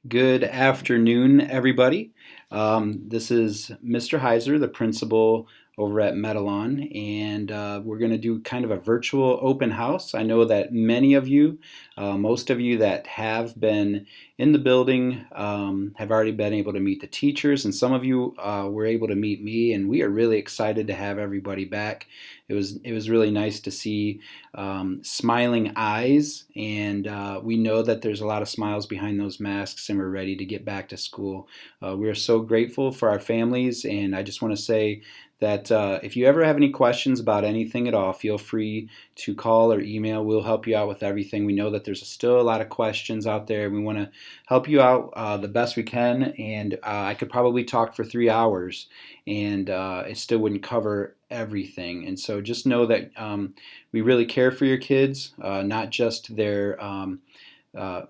Good afternoon, everybody. This is Mr. Heiser, the principal over at Meadowlawn, and we're going to do kind of a virtual open house. I know that many of you, most of you that have been in the building, have already been able to meet the teachers, and some of you were able to meet me, and we are really excited to have everybody back. It was really nice to see smiling eyes, and we know that there's a lot of smiles behind those masks, and we're ready to get back to school. We are so grateful for our families, and I just want to say that if you ever have any questions about anything at all, feel free to call or email. We'll help you out with everything. We know that there's still a lot of questions out there. We want to help you out the best we can, and I could probably talk for 3 hours, and it still wouldn't cover everything. And so just know that we really care for your kids, not just their uh,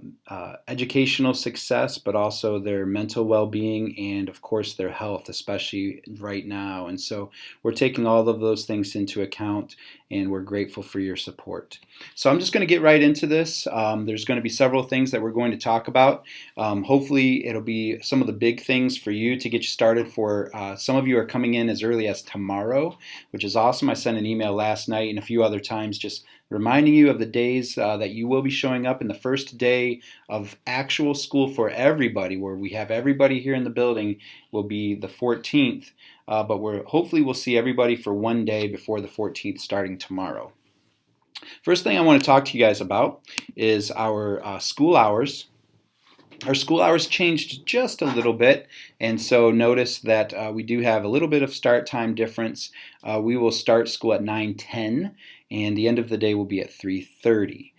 educational success, but also their mental well-being and, of course, their health, especially right now. And so we're taking all of those things into account, and we're grateful for your support. So I'm just going to get right into this. There's going to be several things that we're going to talk about. Hopefully, it'll be some of the big things for you to get you started. For some of you are coming in as early as tomorrow, which is awesome. I sent an email last night and a few other times just reminding you of the days that you will be showing up. In the first day of actual school for everybody, where we have everybody here in the building, will be the 14th. But hopefully we'll see everybody for one day before the 14th, starting tomorrow. First thing I want to talk to you guys about is our school hours. Our school hours changed just a little bit, and so notice that we do have a little bit of start time difference. We will start school at 9:10, and the end of the day will be at 3:30.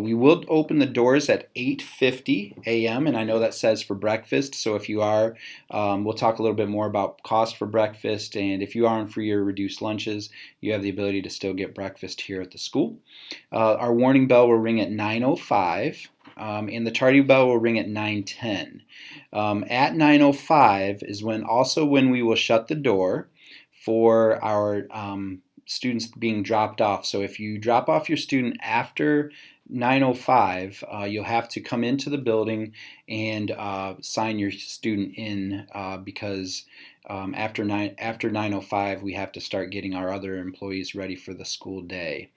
We will open the doors at 8:50 a.m., and I know that says for breakfast, so if you are, we'll talk a little bit more about cost for breakfast, and if you are on free or reduced lunches, you have the ability to still get breakfast here at the school. Our warning bell will ring at 9:05. And the tardy bell will ring at 9:10. At 9:05 is when we will shut the door for our students being dropped off. So if you drop off your student after 9:05, you'll have to come into the building and sign your student in because after 9:05 we have to start getting our other employees ready for the school day.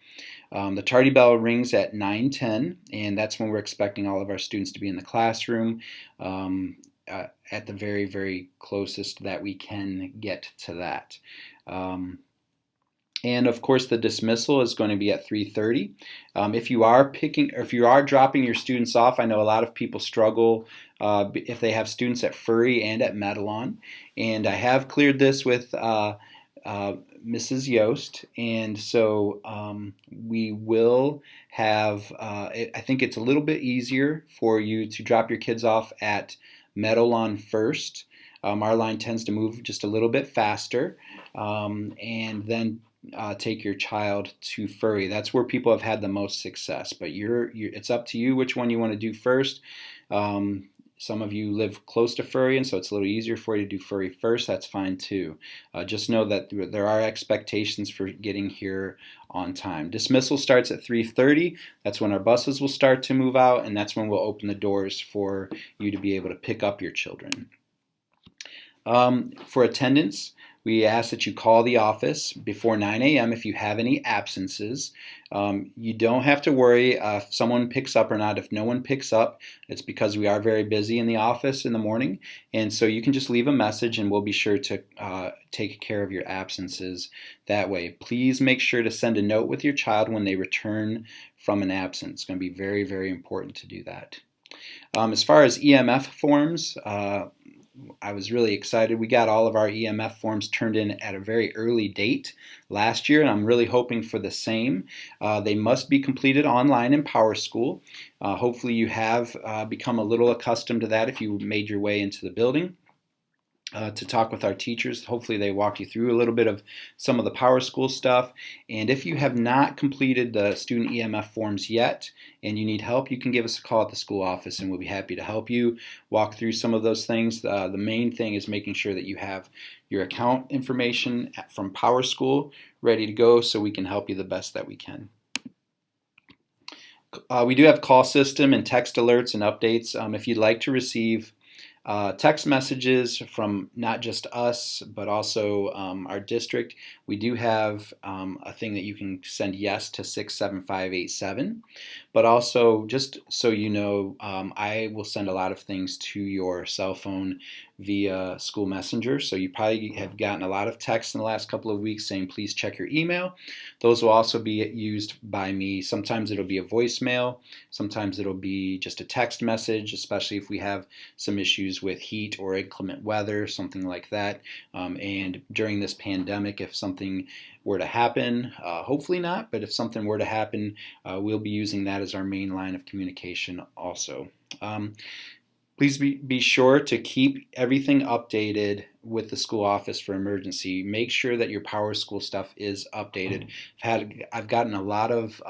The tardy bell rings at 9:10, and that's when we're expecting all of our students to be in the classroom at the very, very closest that we can get to that. And of course, the dismissal is going to be at 3:30. If you are dropping your students off, I know a lot of people struggle if they have students at Furry and at Meadowlawn, and I have cleared this with Mrs. Yost, and so we will have. I think it's a little bit easier for you to drop your kids off at Meadowlawn first. Our line tends to move just a little bit faster, and then take your child to Furry. That's where people have had the most success. But it's up to you which one you want to do first. Some of you live close to Furry, and so it's a little easier for you to do Furry first. That's fine too. Just know that there are expectations for getting here on time. Dismissal starts at 3:30. That's when our buses will start to move out, and that's when we'll open the doors for you to be able to pick up your children. For attendance, we ask that you call the office before 9 a.m. if you have any absences. You don't have to worry if someone picks up or not. If no one picks up, it's because we are very busy in the office in the morning. And so you can just leave a message and we'll be sure to take care of your absences that way. Please make sure to send a note with your child when they return from an absence. It's going to be very, very important to do that. As far as EMF forms, I was really excited. We got all of our EMF forms turned in at a very early date last year, and I'm really hoping for the same. They must be completed online in PowerSchool. Hopefully you have become a little accustomed to that if you made your way into the building. To talk with our teachers. Hopefully they walk you through a little bit of some of the PowerSchool stuff. And if you have not completed the student EMF forms yet and you need help, you can give us a call at the school office and we'll be happy to help you walk through some of those things. The main thing is making sure that you have your account information from PowerSchool ready to go so we can help you the best that we can. We do have call system and text alerts and updates. If you'd like to receive text messages from not just us, but also our district, we do have a thing that you can send yes to 67587. But also, just so you know, I will send a lot of things to your cell phone via school messenger. So you probably have gotten a lot of texts in the last couple of weeks saying, please check your email. Those will also be used by me. Sometimes it'll be a voicemail. Sometimes it'll be just a text message, especially if we have some issues with heat or inclement weather, something like that. And during this pandemic, if something were to happen, hopefully not, but if something were to happen, we'll be using that as our main line of communication also. Please be sure to keep everything updated with the school office for emergency. Make sure that your Power School stuff is updated. I've gotten a lot of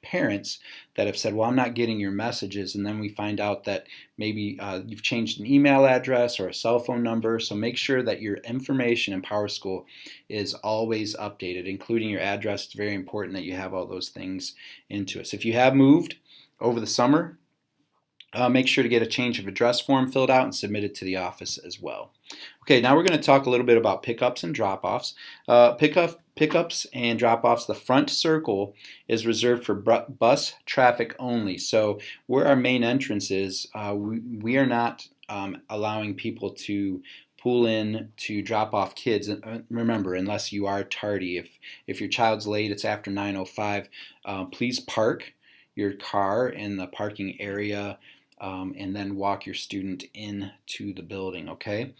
parents that have said, well, I'm not getting your messages, and then we find out that maybe you've changed an email address or a cell phone number. So make sure that your information in Power School is always updated, including your address. It's very important that you have all those things into it. So if you have moved over the summer, make sure to get a change of address form filled out and submitted to the office as well. Okay, now we're going to talk a little bit about pickups and drop-offs. Pickups and drop-offs, the front circle is reserved for bus traffic only. So where our main entrance is, we are not allowing people to pull in to drop off kids. Remember, unless you are tardy, if your child's late, it's after 9:05, please park your car in the parking area and then walk your student into the building, okay?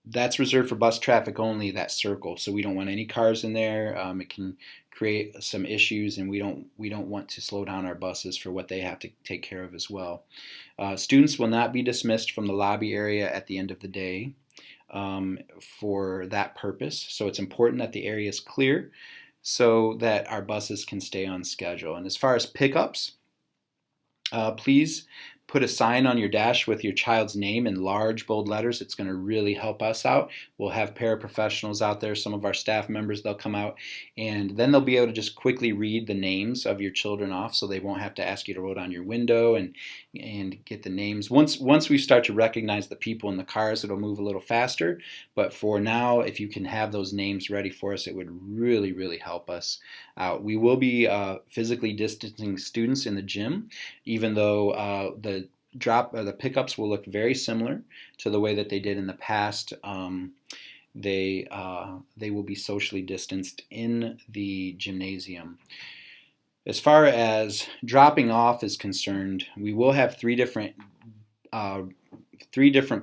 That's reserved for bus traffic only, that circle. So we don't want any cars in there. It can create some issues, and we don't want to slow down our buses for what they have to take care of as well. Students will not be dismissed from the lobby area at the end of the day for that purpose. So it's important that the area is clear so that our buses can stay on schedule. And as far as pickups, please put a sign on your dash with your child's name in large, bold letters. It's going to really help us out. We'll have paraprofessionals out there, some of our staff members, they'll come out, and then they'll be able to just quickly read the names of your children off, so they won't have to ask you to roll down your window and get the names. Once we start to recognize the people in the cars, it'll move a little faster, but for now, if you can have those names ready for us, it would really, really help us out. We will be physically distancing students in the gym, even though the pickups will look very similar to the way that they did in the past. They will be socially distanced in the gymnasium. As far as dropping off is concerned, we will have three different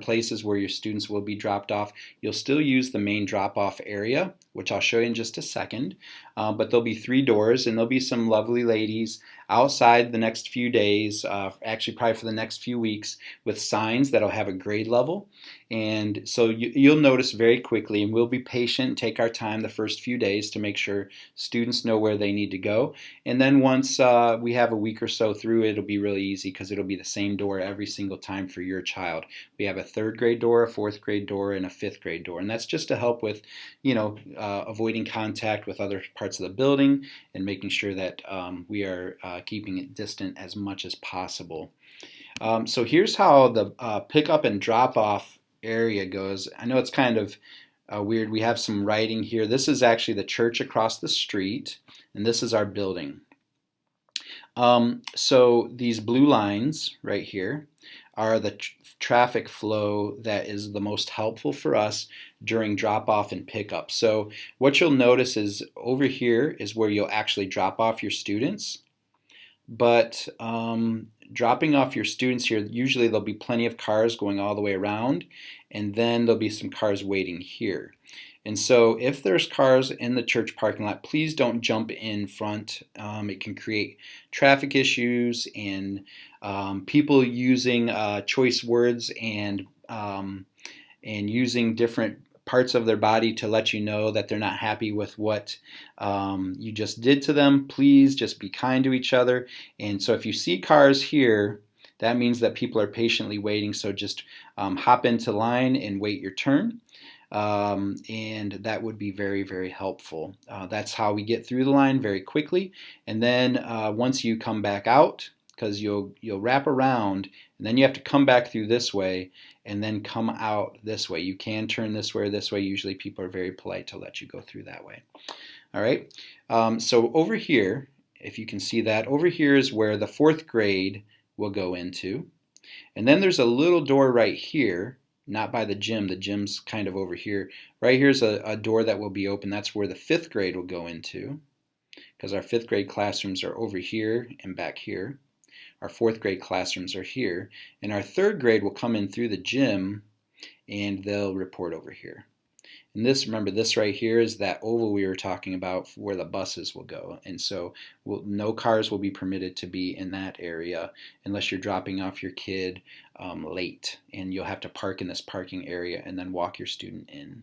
places where your students will be dropped off. You'll still use the main drop-off area, which I'll show you in just a second, but there'll be 3 doors, and there'll be some lovely ladies outside the next few days, actually probably for the next few weeks, with signs that'll have a grade level. And so you'll notice very quickly, and we'll be patient, take our time the first few days to make sure students know where they need to go. And then once we have a week or so through, it'll be really easy because it'll be the same door every single time for your child. We have a 3rd grade door, a 4th grade door, and a 5th grade door. And that's just to help with, avoiding contact with other parts of the building and making sure that we are keeping it distant as much as possible. So here's how the pickup and drop-off area goes. I know it's kind of weird. We have some writing here. This is actually the church across the street, and this is our building. So these blue lines right here are the traffic flow that is the most helpful for us during drop-off and pickup. So what you'll notice is over here is where you'll actually drop off your students. But dropping off your students here, usually there'll be plenty of cars going all the way around, and then there'll be some cars waiting here. And so if there's cars in the church parking lot, please don't jump in front. It can create traffic issues and people using choice words and using different parts of their body to let you know that they're not happy with what you just did to them. Please just be kind to each other. And so if you see cars here, that means that people are patiently waiting. So just hop into line and wait your turn. and that would be very, very helpful. That's how we get through the line very quickly. And then once you come back out, because you'll wrap around, and then you have to come back through this way, and then come out this way. You can turn this way or this way. Usually people are very polite to let you go through that way. All right. So over here, if you can see that, over here is where the fourth grade will go into. And then there's a little door right here, not by the gym. The gym's kind of over here. Right here's a door that will be open. That's where the fifth grade will go into, because our fifth grade classrooms are over here and back here. Our fourth grade classrooms are here. And our third grade will come in through the gym, and they'll report over here. And this, remember, this right here is that oval we were talking about where the buses will go. And so no cars will be permitted to be in that area unless you're dropping off your kid late. And you'll have to park in this parking area and then walk your student in.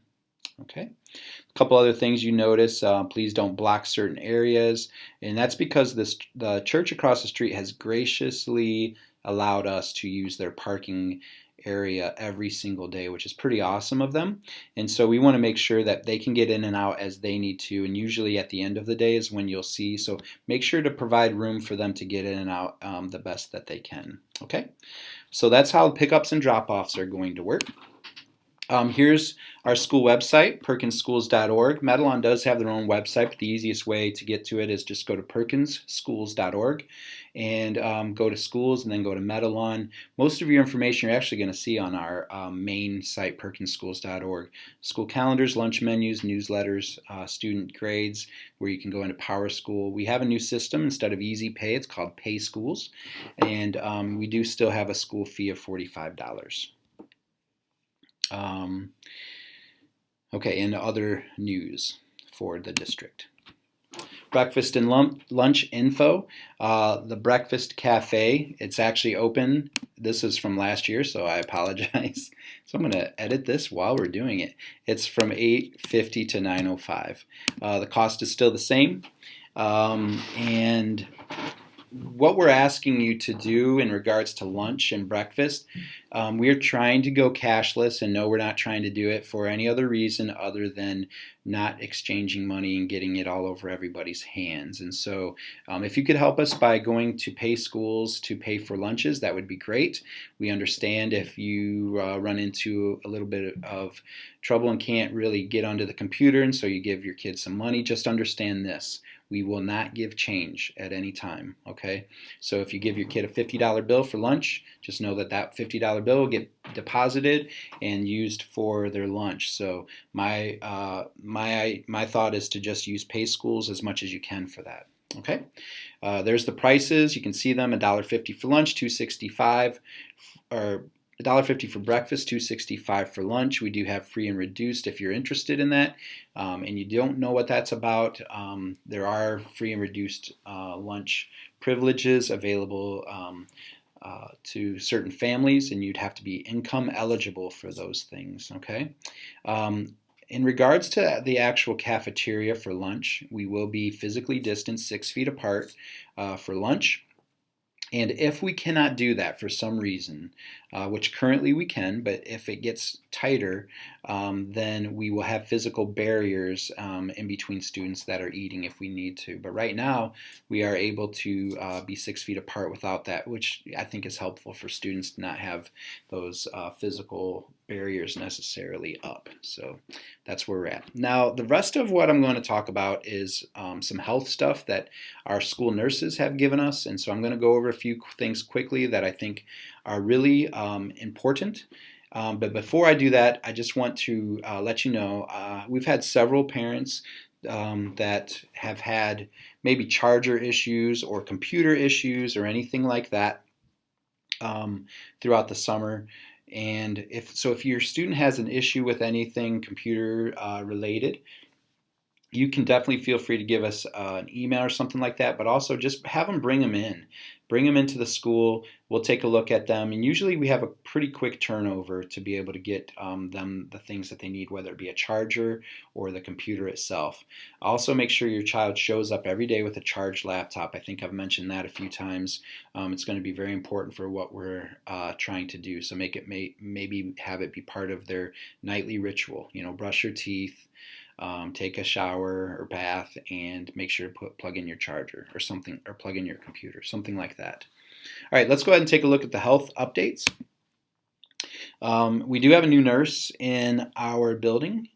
Okay. A couple other things you notice, please don't block certain areas. And that's because the church across the street has graciously allowed us to use their parking area every single day, which is pretty awesome of them. And so we want to make sure that they can get in and out as they need to, and usually at the end of the day is when you'll see. So make sure to provide room for them to get in and out the best that they can. Okay, so that's how pickups and drop-offs are going to work. Here's our school website, perkinsschools.org. Meadowlawn does have their own website, but the easiest way to get to it is just go to perkinsschools.org and go to schools and then go to Meadowlawn. Most of your information you're actually going to see on our main site, perkinsschools.org. School calendars, lunch menus, newsletters, student grades, where you can go into Power School. We have a new system. Instead of Easy Pay, it's called Pay Schools. And we do still have a school fee of $45. Okay, and other news for the district. Breakfast and lunch info. The Breakfast Cafe, it's actually open. This is from last year, so I apologize. So I'm going to edit this while we're doing it. It's from 8:50 to 9:05. The cost is still the same. And what we're asking you to do in regards to lunch and breakfast, we're trying to go cashless, and no, we're not trying to do it for any other reason other than not exchanging money and getting it all over everybody's hands. And so if you could help us by going to Pay Schools to pay for lunches, that would be great. We understand if you run into a little bit of trouble and can't really get onto the computer, and so you give your kids some money. Just understand this. We will not give change at any time, okay? So if you give your kid a $50 bill for lunch, just know that that $50 bill will get deposited and used for their lunch. So my thought is to just use Pay Schools as much as you can for that, okay? There's the prices. You can see them, $1.50 for lunch, $2.65, or $1.50 for breakfast, $2.65 for lunch. We do have free and reduced if you're interested in that, and you don't know what that's about. There are free and reduced lunch privileges available to certain families, and you'd have to be income eligible for those things, okay? In regards to the actual cafeteria for lunch, we will be physically distanced 6 feet apart for lunch. And if we cannot do that for some reason, which currently we can, but if it gets tighter, then we will have physical barriers in between students that are eating if we need to. But right now, we are able to be 6 feet apart without that, which I think is helpful for students to not have those physical barriers necessarily up. So that's where we're at. Now, the rest of what I'm going to talk about is some health stuff that our school nurses have given us. And so I'm going to go over a few things quickly that I think are really important. But before I do that, I just want to let you know, we've had several parents that have had maybe charger issues or computer issues or anything like that throughout the summer. And if your student has an issue with anything computer related, you can definitely feel free to give us an email or something like that, but also just have them bring them in. bring them into the school. We'll take a look at them, and usually we have a pretty quick turnover to be able to get them the things that they need, whether it be a charger or the computer itself. Also, make sure your child shows up every day with a charged laptop. I think I've mentioned that a few times. It's going to be very important for what we're trying to do. So maybe have it be part of their nightly ritual. Brush your teeth, take a shower or bath, and make sure to plug in your charger or something, or plug in your computer, something like that. All right, let's go ahead and take a look at the health updates. We do have a new nurse in our building.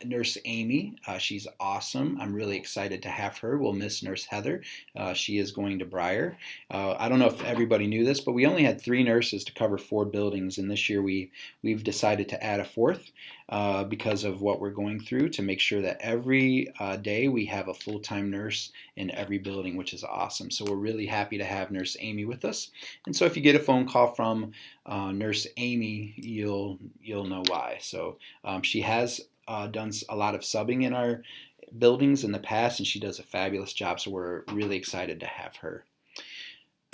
Nurse Amy, she's awesome. I'm really excited to have her. We'll miss Nurse Heather. She is going to Briar. I don't know if everybody knew this, but we only had 3 nurses to cover 4 buildings, and this year we've decided to add a 4th because of what we're going through, to make sure that every day we have a full-time nurse in every building, which is awesome. So we're really happy to have Nurse Amy with us. And so if you get a phone call from Nurse Amy, you'll know why. So she has done a lot of subbing in our buildings in the past, and she does a fabulous job, so we're really excited to have her.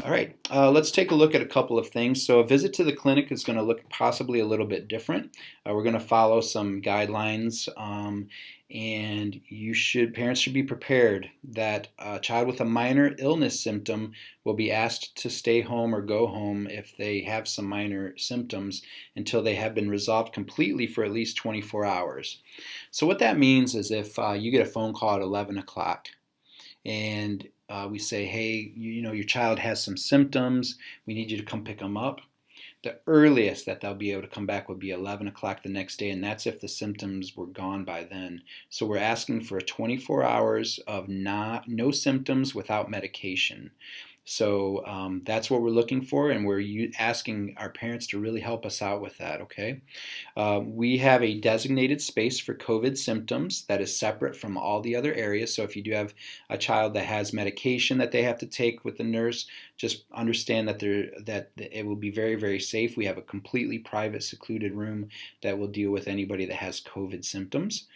All right, let's take a look at a couple of things. So a visit to the clinic is going to look possibly a little bit different. We're going to follow some guidelines, and parents should be prepared that a child with a minor illness symptom will be asked to stay home or go home if they have some minor symptoms until they have been resolved completely for at least 24 hours. So what that means is if you get a phone call at 11 o'clock and we say, hey, your child has some symptoms, we need you to come pick them up. The earliest that they'll be able to come back would be 11 o'clock the next day, and that's if the symptoms were gone by then. So we're asking for 24 hours of no symptoms without medication. So that's what we're looking for, and we're asking our parents to really help us out with that, okay? We have a designated space for COVID symptoms that is separate from all the other areas. So if you do have a child that has medication that they have to take with the nurse, just understand that it will be very, very safe. We have a completely private, secluded room that will deal with anybody that has COVID symptoms.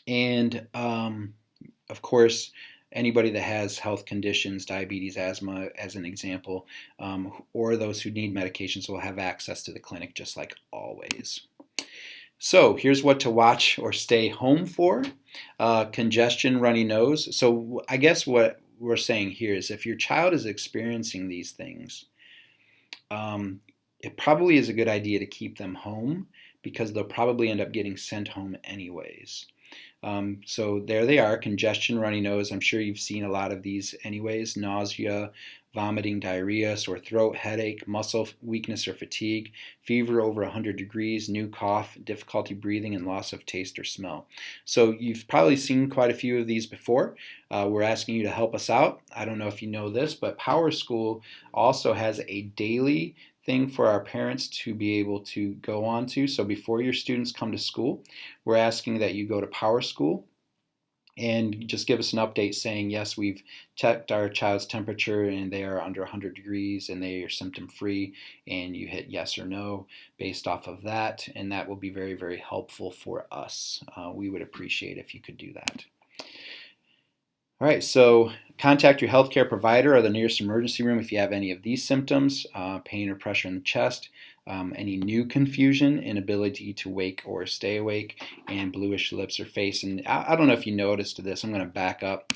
And of course, anybody that has health conditions, diabetes, asthma, as an example, or those who need medications will have access to the clinic just like always. So here's what to watch or stay home for. Congestion, runny nose. So I guess what we're saying here is if your child is experiencing these things, it probably is a good idea to keep them home because they'll probably end up getting sent home anyways. So there they are, congestion, runny nose. I'm sure you've seen a lot of these anyways. Nausea, vomiting, diarrhea, sore throat, headache, muscle weakness or fatigue, fever over 100 degrees, new cough, difficulty breathing, and loss of taste or smell. So you've probably seen quite a few of these before. We're asking you to help us out. I don't know if you know this, but Power School also has a daily thing for our parents to be able to go on to. So before your students come to school, we're asking that you go to Power School and just give us an update saying, yes, we've checked our child's temperature and they are under 100 degrees and they are symptom free, and you hit yes or no based off of that, and that will be very, very helpful for us. We would appreciate if you could do that. All right, so contact your healthcare provider or the nearest emergency room if you have any of these symptoms, pain or pressure in the chest, any new confusion, inability to wake or stay awake, and bluish lips or face. And I don't know if you noticed this, I'm going to back up.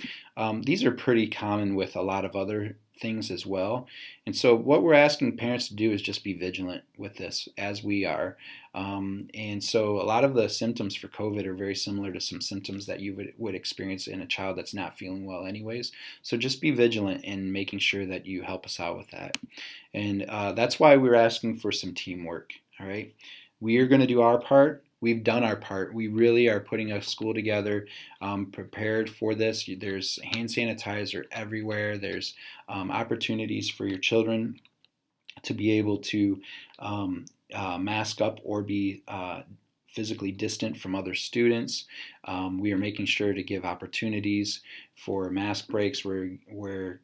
These are pretty common with a lot of other things as well. And so what we're asking parents to do is just be vigilant with this, as we are. And so a lot of the symptoms for COVID are very similar to some symptoms that you would experience in a child that's not feeling well anyways. So just be vigilant in making sure that you help us out with that. And that's why we're asking for some teamwork, all right? We are going to do our part. We've done our part. We really are putting a school together, prepared for this. There's hand sanitizer everywhere. There's opportunities for your children to be able to mask up or be physically distant from other students. We are making sure to give opportunities for mask breaks. We're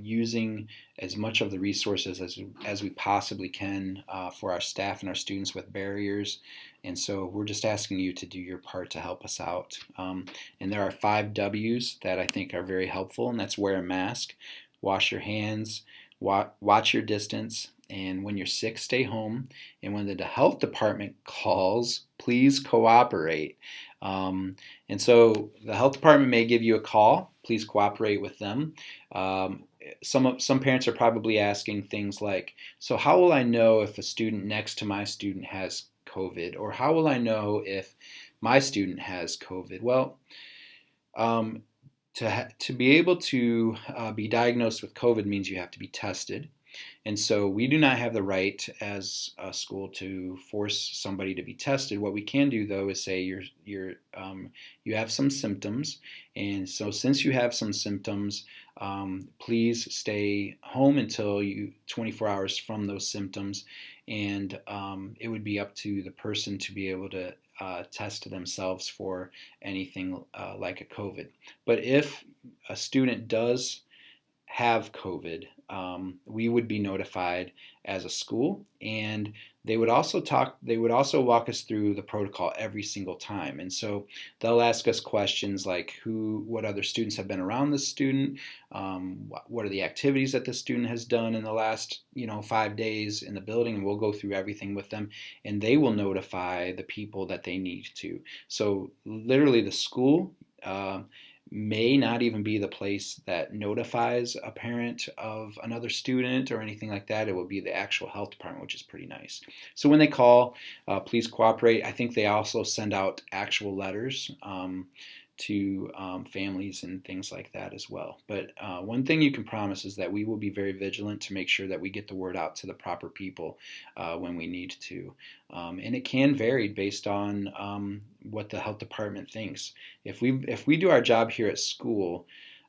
using as much of the resources as we possibly can for our staff and our students with barriers. And so we're just asking you to do your part to help us out. And there are 5 W's that I think are very helpful, and that's wear a mask, wash your hands, watch your distance, and when you're sick, stay home. And when the health department calls, please cooperate. Um, and so the health department may give you a call. Please cooperate with them. Some parents are probably asking things like, so how will I know if a student next to my student has COVID, or how will I know if my student has COVID? Well, um, to be able to be diagnosed with COVID means you have to be tested. And so we do not have the right as a school to force somebody to be tested. What we can do though is say you have some symptoms, and so since you have some symptoms, please stay home until you 24 hours from those symptoms, and it would be up to the person to be able to test themselves for anything like a COVID. But if a student does have COVID, we would be notified as a school, and they would also talk. They would also walk us through the protocol every single time, and so they'll ask us questions like what other students have been around this student, what are the activities that the student has done in the last 5 days in the building, and we'll go through everything with them, and they will notify the people that they need to. So literally, the school. May not even be the place that notifies a parent of another student or anything like that. It will be the actual health department, which is pretty nice. So when they call, please cooperate. I think they also send out actual letters to families and things like that as well. But one thing you can promise is that we will be very vigilant to make sure that we get the word out to the proper people when we need to. And it can vary based on what the health department thinks. If we do our job here at school,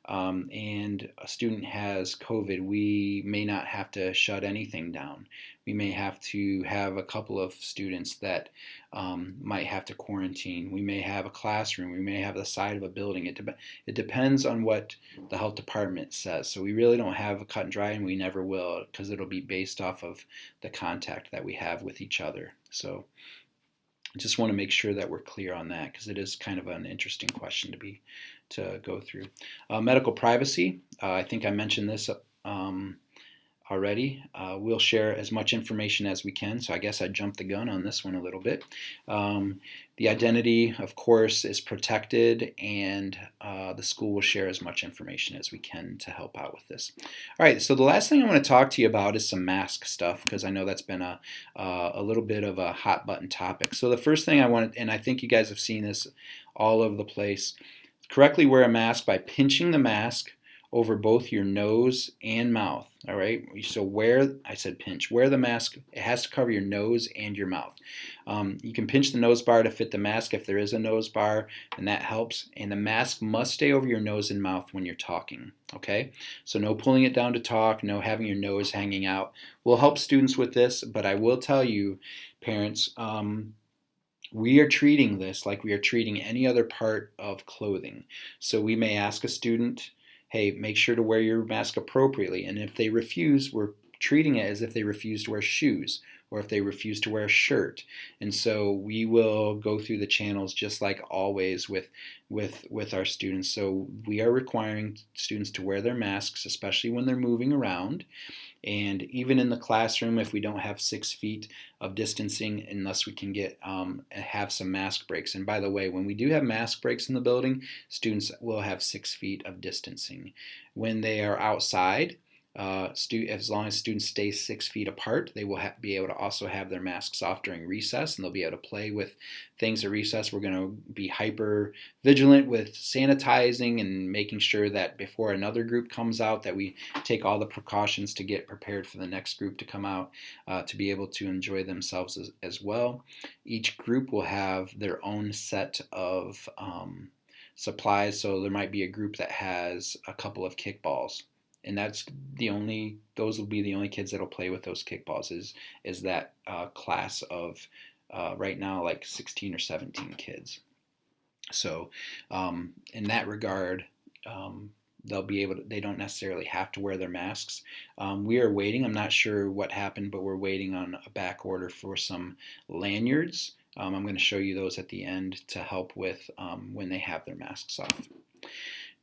and a student has COVID, we may not have to shut anything down. We may have to have a couple of students that might have to quarantine. We may have a classroom. We may have the side of a building. It depends on what the health department says. So we really don't have a cut and dry, and we never will, because it'll be based off of the contact that we have with each other. So I just want to make sure that we're clear on that, because it is kind of an interesting question to go through. Medical privacy. I think I mentioned this already. We'll share as much information as we can, so I guess I jumped the gun on this one a little bit. The identity, of course, is protected, and the school will share as much information as we can to help out with this. All right, so the last thing I want to talk to you about is some mask stuff, because I know that's been a little bit of a hot button topic. So the first thing I wanted, and I think you guys have seen this all over the place, correctly wear a mask by pinching the mask over both your nose and mouth. All right. So I said pinch. Wear the mask. It has to cover your nose and your mouth. You can pinch the nose bar to fit the mask if there is a nose bar, and that helps. And the mask must stay over your nose and mouth when you're talking. Okay. So no pulling it down to talk. No having your nose hanging out. We'll help students with this, but I will tell you, parents. We are treating this like we are treating any other part of clothing. So we may ask a student, hey, make sure to wear your mask appropriately. And if they refuse, we're treating it as if they refuse to wear shoes, or if they refuse to wear a shirt. And so we will go through the channels just like always with our students. So we are requiring students to wear their masks, especially when they're moving around. And even in the classroom, if we don't have 6 feet of distancing, unless we can have some mask breaks. And by the way, when we do have mask breaks in the building, students will have 6 feet of distancing. When they are outside, as long as students stay 6 feet apart, they will be able to also have their masks off during recess, and they'll be able to play with things at recess. We're going to be hyper vigilant with sanitizing and making sure that before another group comes out, that we take all the precautions to get prepared for the next group to come out to be able to enjoy themselves as well. Each group will have their own set of supplies. So there might be a group that has a couple of kickballs, and those will be the only kids that'll play with those kickballs is that class of right now like 16 or 17 kids. So in that regard, they don't necessarily have to wear their masks. We are waiting. I'm not sure what happened, but we're waiting on a back order for some lanyards. I'm going to show you those at the end to help with when they have their masks off.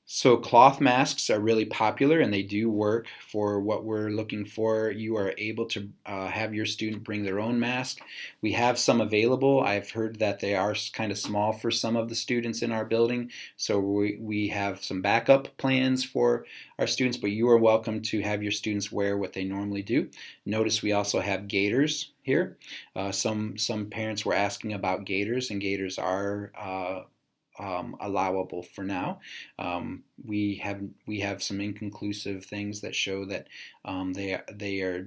So cloth masks are really popular and they do work for what we're looking for. You are able to have your student bring their own mask. We have some available. I've heard that they are kind of small for some of the students in our building. So we have some backup plans for our students, but you are welcome to have your students wear what they normally do. Notice we also have gaiters here. Some parents were asking about gaiters, and gaiters are allowable for now. We have some inconclusive things that show that they are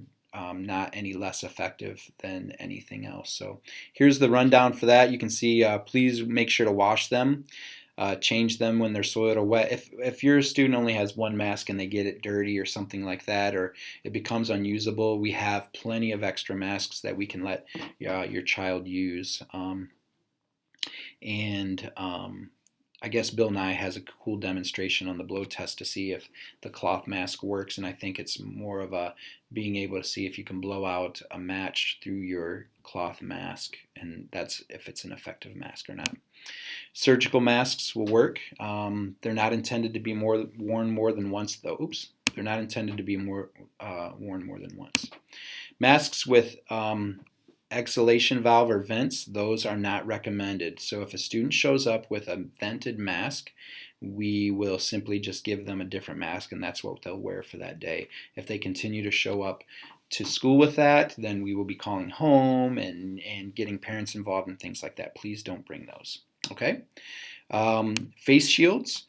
not any less effective than anything else. So here's the rundown for that. You can see. Please make sure to wash them. Change them when they're soiled or wet. If your student only has one mask and they get it dirty or something like that, or it becomes unusable, we have plenty of extra masks that we can let your child use. And I guess Bill Nye has a cool demonstration on the blow test to see if the cloth mask works, and I think it's more of a being able to see if you can blow out a match through your cloth mask, and that's if it's an effective mask or not. Surgical masks will work. They're not intended to be worn more than once, though. Oops, they're not intended to be worn more than once. Masks with exhalation valve or vents, those are not recommended. So if a student shows up with a vented mask, we will simply just give them a different mask, and that's what they'll wear for that day. If they continue to show up to school with that, then we will be calling home and getting parents involved and things like that. Please don't bring those. Okay? Face shields.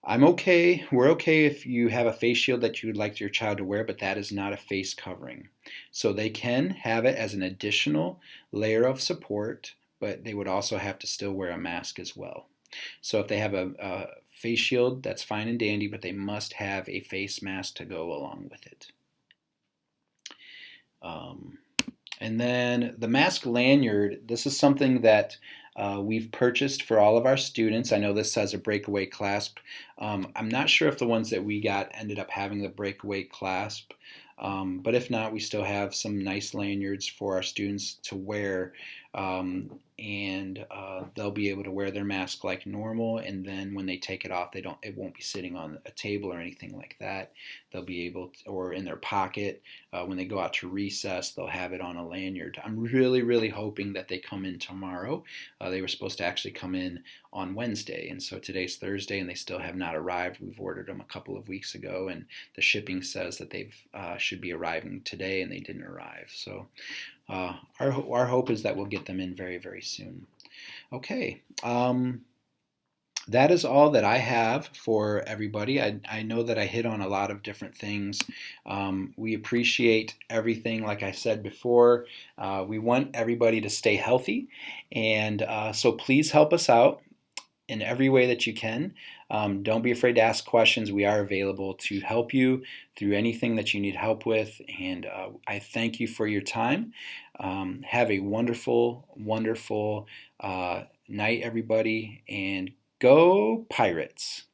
We're okay if you have a face shield that you would like your child to wear, but that is not a face covering. So they can have it as an additional layer of support, but they would also have to still wear a mask as well. So if they have a face shield, that's fine and dandy, but they must have a face mask to go along with it. And then the mask lanyard, this is something that we've purchased for all of our students. I know this says a breakaway clasp. I'm not sure if the ones that we got ended up having the breakaway clasp, but if not, we still have some nice lanyards for our students to wear, and they'll be able to wear their mask like normal. And then when they take it off, it won't be sitting on a table or anything like that. They'll be able to, or in their pocket when they go out to recess, they'll have it on a lanyard. I'm really, really hoping that they come in tomorrow. They were supposed to actually come in on Wednesday, and so today's Thursday, and they still have not arrived. We've ordered them a couple of weeks ago, and the shipping says that they should be arriving today, and they didn't arrive. So our hope is that we'll get them in very, very soon. Okay. That is all that I have for everybody. I know that I hit on a lot of different things. We appreciate everything, like I said before. We want everybody to stay healthy, and so please help us out in every way that you can. Don't be afraid to ask questions. We are available to help you through anything that you need help with, and I thank you for your time. Have a wonderful, wonderful night, everybody, and go Pirates!